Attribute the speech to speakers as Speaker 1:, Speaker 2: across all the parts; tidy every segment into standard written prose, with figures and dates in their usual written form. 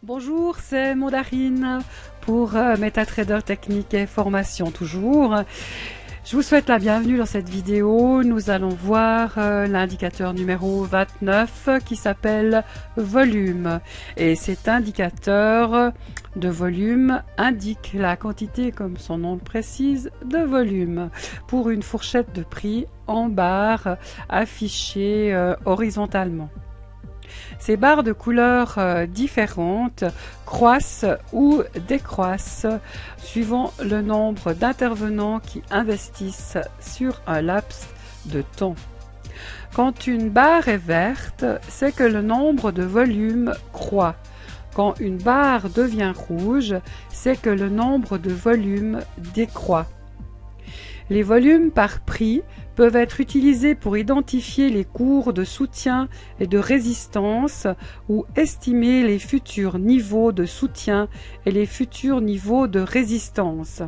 Speaker 1: Bonjour, c'est Mandarine pour MetaTrader Technique et Formation toujours. Je vous souhaite la bienvenue dans cette vidéo. Nous allons voir l'indicateur numéro 29 qui s'appelle volume. Et cet indicateur de volume indique la quantité, comme son nom le précise, de volume pour une fourchette de prix en barres affichée horizontalement. Ces barres de couleurs différentes croissent ou décroissent suivant le nombre d'intervenants qui investissent sur un laps de temps. Quand une barre est verte, c'est que le nombre de volumes croît. Quand une barre devient rouge, c'est que le nombre de volumes décroît. Les volumes par prix peuvent être utilisés pour identifier les cours de soutien et de résistance ou estimer les futurs niveaux de soutien et les futurs niveaux de résistance.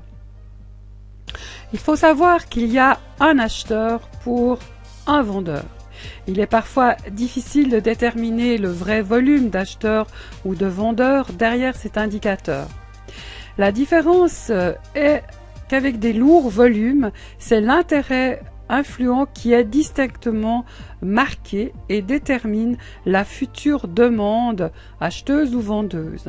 Speaker 1: Il faut savoir qu'il y a un acheteur pour un vendeur. Il est parfois difficile de déterminer le vrai volume d'acheteurs ou de vendeurs derrière cet indicateur. La différence est qu'avec des lourds volumes, c'est l'intérêt influent qui est distinctement marqué et détermine la future demande acheteuse ou vendeuse.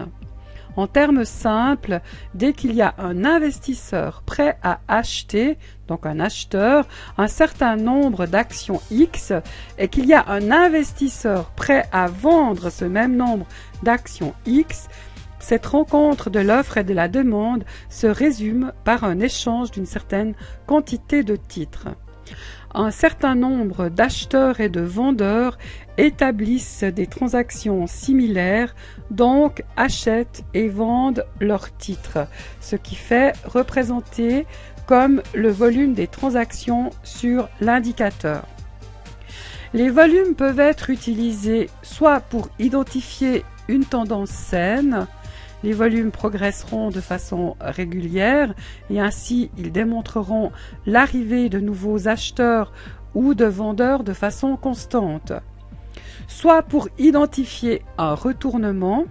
Speaker 1: En termes simples, dès qu'il y a un investisseur prêt à acheter, donc un acheteur, un certain nombre d'actions X, et qu'il y a un investisseur prêt à vendre ce même nombre d'actions X, cette rencontre de l'offre et de la demande se résume par un échange d'une certaine quantité de titres. Un certain nombre d'acheteurs et de vendeurs établissent des transactions similaires, donc achètent et vendent leurs titres, ce qui fait représenter comme le volume des transactions sur l'indicateur. Les volumes peuvent être utilisés soit pour identifier une tendance saine. Les volumes progresseront de façon régulière et ainsi ils démontreront l'arrivée de nouveaux acheteurs ou de vendeurs de façon constante. Soit pour identifier un retournement.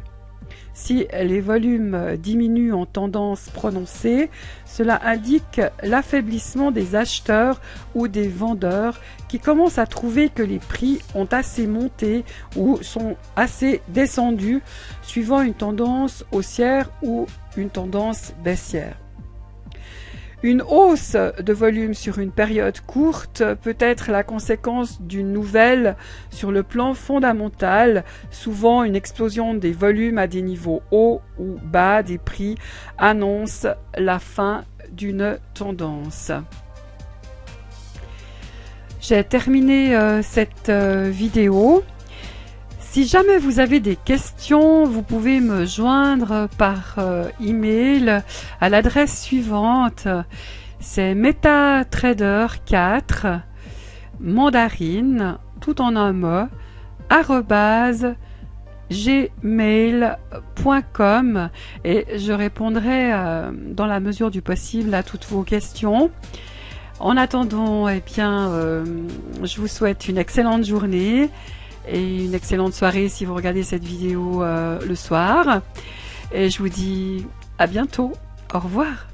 Speaker 1: Si les volumes diminuent en tendance prononcée, cela indique l'affaiblissement des acheteurs ou des vendeurs qui commencent à trouver que les prix ont assez monté ou sont assez descendus suivant une tendance haussière ou une tendance baissière. Une hausse de volume sur une période courte peut être la conséquence d'une nouvelle sur le plan fondamental. Souvent, une explosion des volumes à des niveaux hauts ou bas des prix annonce la fin d'une tendance. J'ai terminé cette vidéo. Si jamais vous avez des questions, vous pouvez me joindre par email à l'adresse suivante. C'est metatrader4 mandarine, tout en un mot, @gmail.com et je répondrai dans la mesure du possible à toutes vos questions. En attendant, je vous souhaite une excellente journée et une excellente soirée si vous regardez cette vidéo le soir. Et je vous dis à bientôt. Au revoir.